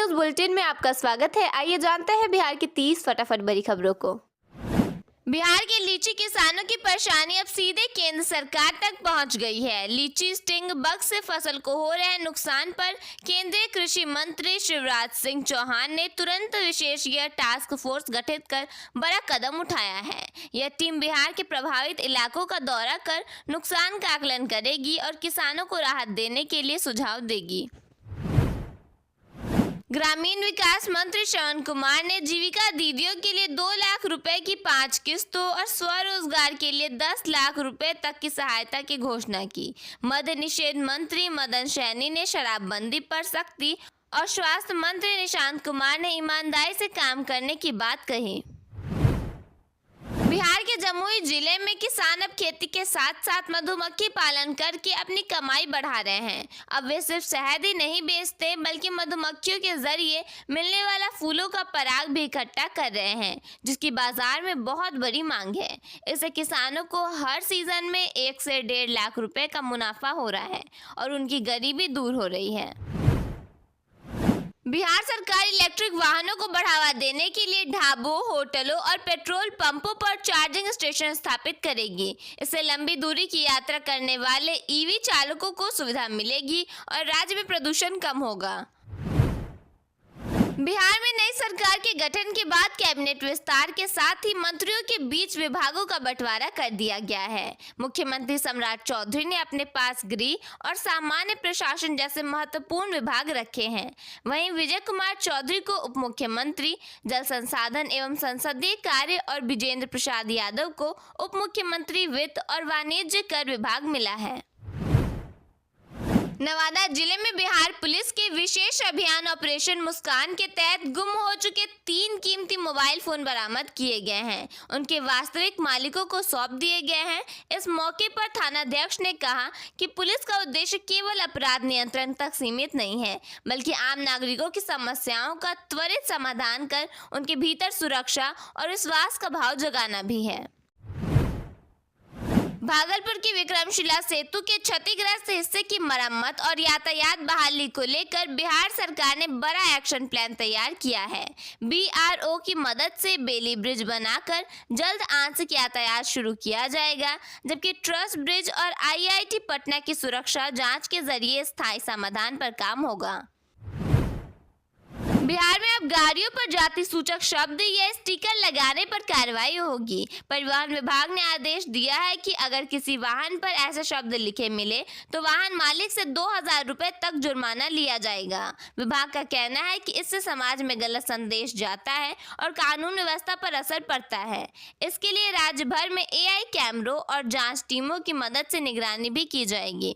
News bulletin में आपका स्वागत है। आइए जानते हैं बिहार की 30 फटाफट बड़ी खबरों को। बिहार के लीची किसानों की परेशानी अब सीधे केंद्र सरकार तक पहुंच गई है। लीची स्टिंग बग से फसल को हो रहे नुकसान पर केंद्रीय कृषि मंत्री शिवराज सिंह चौहान ने तुरंत विशेषज्ञ टास्क फोर्स गठित कर बड़ा कदम उठाया है। यह टीम बिहार के प्रभावित इलाकों का दौरा कर नुकसान का आकलन करेगी और किसानों को राहत देने के लिए सुझाव देगी। ग्रामीण विकास मंत्री श्रवण कुमार ने जीविका दीदियों के लिए 2 लाख रुपए की 5 किस्तों और स्वरोजगार के लिए 10 लाख रुपए तक की सहायता की घोषणा की। मद्य निषेध मंत्री मदन सैनी ने शराबबंदी पर सख्ती और स्वास्थ्य मंत्री निशांत कुमार ने ईमानदारी से काम करने की बात कही। बिहार के जमुई जिले में किसान अब खेती के साथ साथ मधुमक्खी पालन करके अपनी कमाई बढ़ा रहे हैं। अब वे सिर्फ शहद ही नहीं बेचते बल्कि मधुमक्खियों के जरिए मिलने वाला फूलों का पराग भी इकट्ठा कर रहे हैं, जिसकी बाजार में बहुत बड़ी मांग है। इससे किसानों को हर सीजन में 1 से 1.5 लाख रुपए का मुनाफा हो रहा है और उनकी गरीबी दूर हो रही है। बिहार सरकार इलेक्ट्रिक वाहनों को बढ़ावा देने के लिए ढाबों, होटलों और पेट्रोल पंपों पर चार्जिंग स्टेशन स्थापित करेगी। इससे लंबी दूरी की यात्रा करने वाले ईवी चालकों को सुविधा मिलेगी और राज्य में प्रदूषण कम होगा। बिहार में नई सरकार के गठन के बाद कैबिनेट विस्तार के साथ ही मंत्रियों के बीच विभागों का बंटवारा कर दिया गया है। मुख्यमंत्री सम्राट चौधरी ने अपने पास गृह और सामान्य प्रशासन जैसे महत्वपूर्ण विभाग रखे हैं। वहीं विजय कुमार चौधरी को उप मुख्यमंत्री, जल संसाधन एवं संसदीय कार्य और विजेंद्र प्रसाद यादव को उप मुख्यमंत्री वित्त और वाणिज्य कर विभाग मिला है। नवादा जिले में बिहार पुलिस के विशेष अभियान ऑपरेशन मुस्कान के तहत गुम हो चुके 3 कीमती मोबाइल फोन बरामद किए गए हैं। उनके वास्तविक मालिकों को सौंप दिए गए हैं। इस मौके पर थानाध्यक्ष ने कहा कि पुलिस का उद्देश्य केवल अपराध नियंत्रण तक सीमित नहीं है, बल्कि आम नागरिकों की समस्याओं का त्वरित समाधान कर उनके भीतर सुरक्षा और विश्वास का भाव जगाना भी है। भागलपुर की विक्रमशिला सेतु के क्षतिग्रस्त हिस्से की मरम्मत और यातायात बहाली को लेकर बिहार सरकार ने बड़ा एक्शन प्लान तैयार किया है। BRO की मदद से बेली ब्रिज बनाकर जल्द आंशिक यातायात शुरू किया जाएगा, जबकि ट्रस्ट ब्रिज और IIT पटना की सुरक्षा जांच के जरिए स्थायी समाधान पर काम होगा। बिहार में अब गाड़ियों पर जाति सूचक शब्द या स्टिकर लगाने पर कार्रवाई होगी। परिवहन विभाग ने आदेश दिया है कि अगर किसी वाहन पर ऐसे शब्द लिखे मिले तो वाहन मालिक से 2000 रुपए तक जुर्माना लिया जाएगा। विभाग का कहना है कि इससे समाज में गलत संदेश जाता है और कानून व्यवस्था पर असर पड़ता है। इसके लिए राज्य भर में AI कैमरों और जांच टीमों की मदद से निगरानी भी की जाएगी।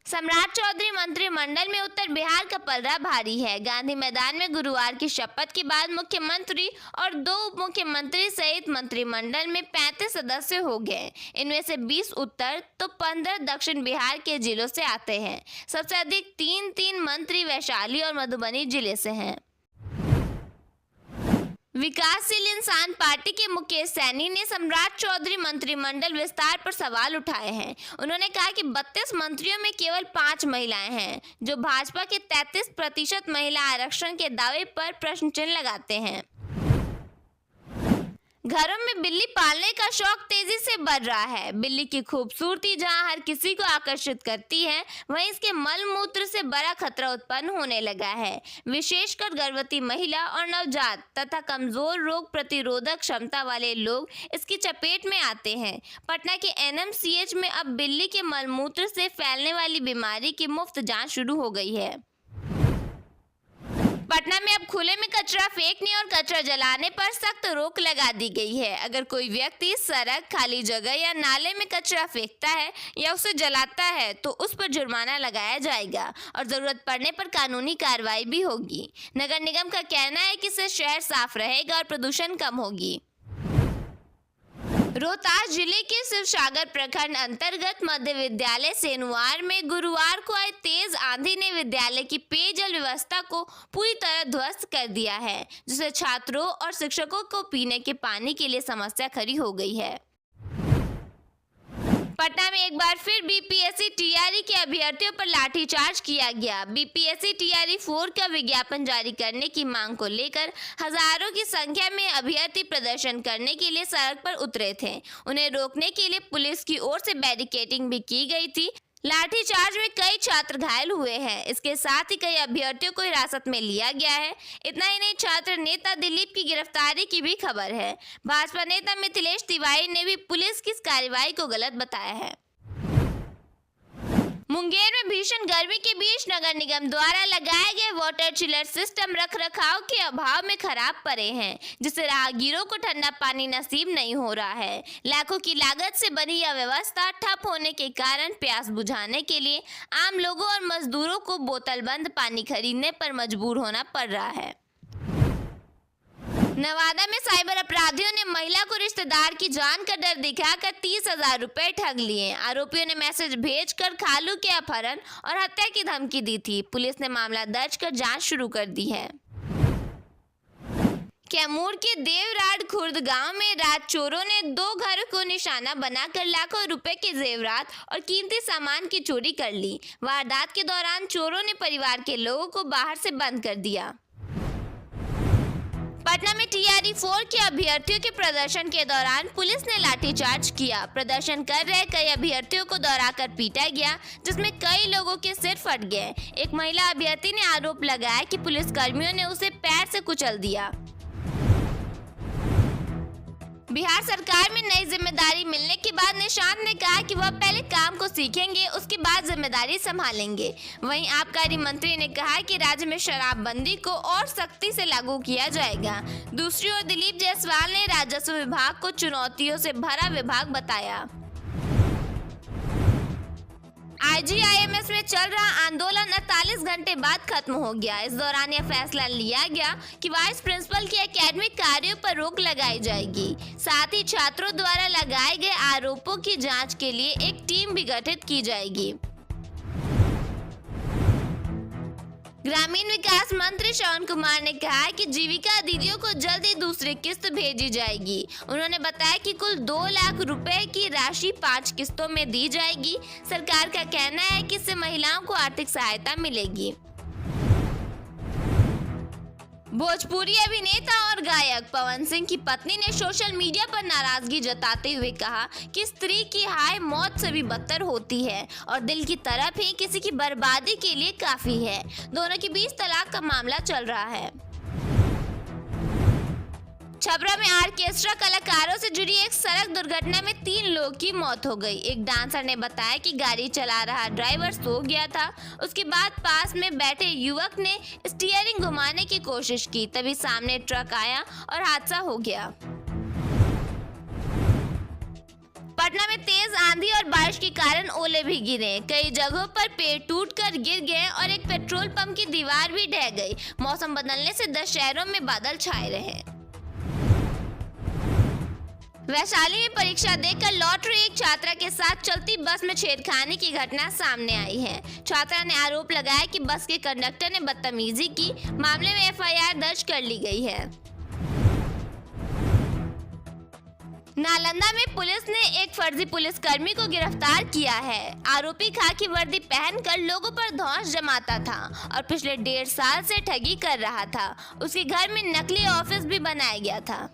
सम्राट चौधरी मंत्रिमंडल में उत्तर बिहार का पलड़ा भारी है। गांधी मैदान में गुरुवार की शपथ के बाद मुख्यमंत्री और 2 उप मुख्यमंत्री सहित मंत्रिमंडल में 35 सदस्य हो गए। इनमें से 20 उत्तर तो 15 दक्षिण बिहार के जिलों से आते हैं। सबसे अधिक 3 मंत्री वैशाली और मधुबनी जिले से हैं। विकासशील इंसान पार्टी के मुकेश सैनी ने सम्राट चौधरी मंत्रिमंडल विस्तार पर सवाल उठाए हैं। उन्होंने कहा कि 32 मंत्रियों में केवल 5 महिलाएं हैं, जो भाजपा के 33% महिला आरक्षण के दावे पर प्रश्न चिन्ह लगाते हैं। घरों में बिल्ली पालने का शौक तेजी से बढ़ रहा है। बिल्ली की खूबसूरती जहां हर किसी को आकर्षित करती है, वहीं इसके मल मूत्र से बड़ा खतरा उत्पन्न होने लगा है। विशेषकर गर्भवती महिला और नवजात तथा कमजोर रोग प्रतिरोधक क्षमता वाले लोग इसकी चपेट में आते हैं। पटना के NMCH में अब बिल्ली के मल मूत्र से फैलने वाली बीमारी की मुफ्त जाँच शुरू हो गई है। पटना में अब खुले में कचरा फेंकने और कचरा जलाने पर सख्त रोक लगा दी गई है। अगर कोई व्यक्ति सड़क, खाली जगह या नाले में कचरा फेंकता है या उसे जलाता है तो उस पर जुर्माना लगाया जाएगा और जरूरत पड़ने पर कानूनी कार्रवाई भी होगी। नगर निगम का कहना है कि इससे शहर साफ रहेगा और प्रदूषण कम होगी। रोहतास जिले के शिवसागर प्रखंड अंतर्गत मध्य विद्यालय सेनुवार में गुरुवार को आई तेज आंधी ने विद्यालय की पेयजल व्यवस्था को पूरी तरह ध्वस्त कर दिया है, जिससे छात्रों और शिक्षकों को पीने के पानी के लिए समस्या खड़ी हो गई है। पटना में एक बार फिर बीपीएससी टीआरई के अभ्यर्थियों पर लाठीचार्ज किया गया। बीपीएससी टीआरई 4 का विज्ञापन जारी करने की मांग को लेकर हजारों की संख्या में अभ्यर्थी प्रदर्शन करने के लिए सड़क पर उतरे थे। उन्हें रोकने के लिए पुलिस की ओर से बैरिकेडिंग भी की गई थी। लाठीचार्ज में कई छात्र घायल हुए हैं। इसके साथ ही कई अभ्यर्थियों को हिरासत में लिया गया है। इतना ही नहीं, छात्र नेता दिलीप की गिरफ्तारी की भी खबर है। भाजपा नेता मिथिलेश तिवारी ने भी पुलिस की इस कार्रवाई को गलत बताया है। मुंगेर में भीषण गर्मी के बीच नगर निगम द्वारा लगाए गए वाटर चिलर सिस्टम रखरखाव के अभाव में खराब पड़े हैं, जिससे राहगीरों को ठंडा पानी नसीब नहीं हो रहा है। लाखों की लागत से बनी यह व्यवस्था ठप होने के कारण प्यास बुझाने के लिए आम लोगों और मजदूरों को बोतल बंद पानी खरीदने पर मजबूर होना पड़ रहा है। नवादा में साइबर अपराधियों ने महिला को रिश्तेदार की जान का डर दिखाकर 30,000 रुपए ठग लिए। आरोपियों ने मैसेज भेजकर खालू के अपहरण और हत्या की धमकी दी थी। पुलिस ने मामला दर्ज कर जांच शुरू कर दी है। कैमूर के देवराड खुर्द गांव में रात चोरों ने 2 घरों को निशाना बनाकर लाखों रुपए के जेवरात और कीमती सामान की चोरी कर ली। वारदात के दौरान चोरों ने परिवार के लोगों को बाहर से बंद कर दिया। पटना में टीआरई 4 के अभ्यर्थियों के प्रदर्शन के दौरान पुलिस ने लाठीचार्ज किया। प्रदर्शन कर रहे कई अभ्यर्थियों को दौड़ाकर पीटा गया, जिसमें कई लोगों के सिर फट गए। एक महिला अभ्यर्थी ने आरोप लगाया कि पुलिस कर्मियों ने उसे पैर से कुचल दिया। बिहार सरकार में नई जिम्मेदारी मिलने के बाद निशांत ने कहा कि वह पहले काम को सीखेंगे, उसके बाद जिम्मेदारी संभालेंगे। वहीं आबकारी मंत्री ने कहा कि राज्य में शराबबंदी को और सख्ती से लागू किया जाएगा। दूसरी ओर दिलीप जायसवाल ने राजस्व विभाग को चुनौतियों से भरा विभाग बताया। आईजीआईएमएस में चल रहा आंदोलन 48 घंटे बाद खत्म हो गया। इस दौरान यह फैसला लिया गया कि वाइस प्रिंसिपल के एकेडमिक कार्यों पर रोक लगाई जाएगी। साथ ही छात्रों द्वारा लगाए गए आरोपों की जांच के लिए एक टीम भी गठित की जाएगी। ग्रामीण विकास मंत्री श्रवण कुमार ने कहा कि जीविका दीदियों को जल्द ही दूसरी किस्त भेजी जाएगी। उन्होंने बताया कि कुल 2 लाख रुपए की राशि 5 किस्तों में दी जाएगी। सरकार का कहना है कि इससे महिलाओं को आर्थिक सहायता मिलेगी। भोजपुरी अभिनेता और गायक पवन सिंह की पत्नी ने सोशल मीडिया पर नाराजगी जताते हुए कहा कि स्त्री की हाय मौत से भी बदतर होती है और दिल की तरफ ही किसी की बर्बादी के लिए काफी है। दोनों के बीच तलाक का मामला चल रहा है। छपरा में ऑर्केस्ट्रा कलाकारों से जुड़ी एक सड़क दुर्घटना में 3 लोगों की मौत हो गई। एक डांसर ने बताया कि गाड़ी चला रहा ड्राइवर सो गया था। उसके बाद पास में बैठे युवक ने स्टीयरिंग घुमाने की कोशिश की, तभी सामने ट्रक आया और हादसा हो गया। पटना में तेज आंधी और बारिश के कारण ओले भी गिरे। कई जगहों पर पेड़ टूटकर गिर गए और एक पेट्रोल पंप की दीवार भी ढह गई। मौसम बदलने से 10 शहरों में बादल छाए रहे। वैशाली में परीक्षा देकर लौट रही एक छात्रा के साथ चलती बस में छेड़खानी की घटना सामने आई है। छात्रा ने आरोप लगाया कि बस के कंडक्टर ने बदतमीजी की। मामले में एफआईआर दर्ज कर ली गई है। नालंदा में पुलिस ने एक फर्जी पुलिसकर्मी को गिरफ्तार किया है। आरोपी खाकी वर्दी पहनकर लोगों पर धौंस जमाता था और पिछले 1.5 साल से ठगी कर रहा था। उसके घर में नकली ऑफिस भी बनाया गया था।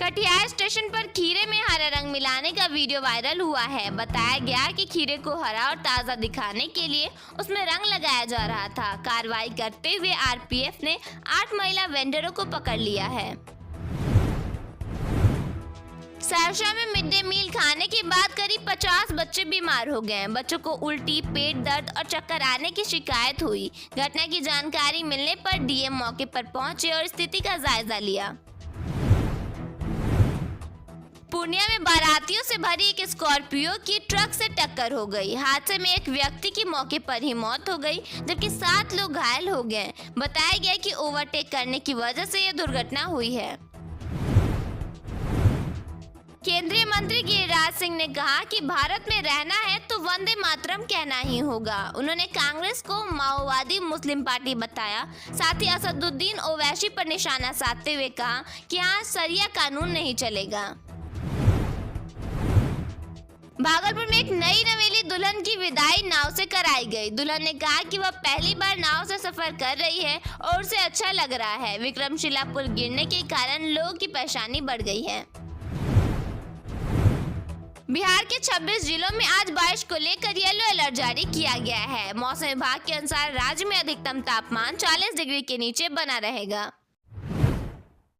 कटिहार स्टेशन पर खीरे में हरा रंग मिलाने का वीडियो वायरल हुआ है। बताया गया कि खीरे को हरा और ताज़ा दिखाने के लिए उसमें रंग लगाया जा रहा था। कार्रवाई करते हुए आरपीएफ ने 8 महिला वेंडरों को पकड़ लिया है। सहरसा में मिड डे मील खाने के बाद करीब 50 बच्चे बीमार हो गए। बच्चों को उल्टी, पेट दर्द और चक्कर आने की शिकायत हुई। घटना की जानकारी मिलने पर डीएम मौके पर पहुंचे और स्थिति का जायजा लिया। पूर्णिया में बारातियों से भरी एक स्कॉर्पियो की ट्रक से टक्कर हो गई। हादसे में एक व्यक्ति की मौके पर ही मौत हो गई, जबकि 7 लोग घायल हो गए। बताया गया कि ओवरटेक करने की वजह से यह दुर्घटना हुई है। केंद्रीय मंत्री गिरिराज सिंह ने कहा कि भारत में रहना है तो वंदे मातरम कहना ही होगा। उन्होंने कांग्रेस को माओवादी मुस्लिम पार्टी बताया। साथ ही असदुद्दीन ओवैसी पर निशाना साधते हुए कहा कि यहाँ सरिया कानून नहीं चलेगा। भागलपुर में एक नई नवेली दुल्हन की विदाई नाव से कराई गई। दुल्हन ने कहा कि वह पहली बार नाव से सफर कर रही है और उसे अच्छा लग रहा है। विक्रमशिला पुल गिरने के कारण लोगों की परेशानी बढ़ गई है। बिहार के 26 जिलों में आज बारिश को लेकर येलो अलर्ट जारी किया गया है। मौसम विभाग के अनुसार राज्य में अधिकतम तापमान 40 डिग्री के नीचे बना रहेगा।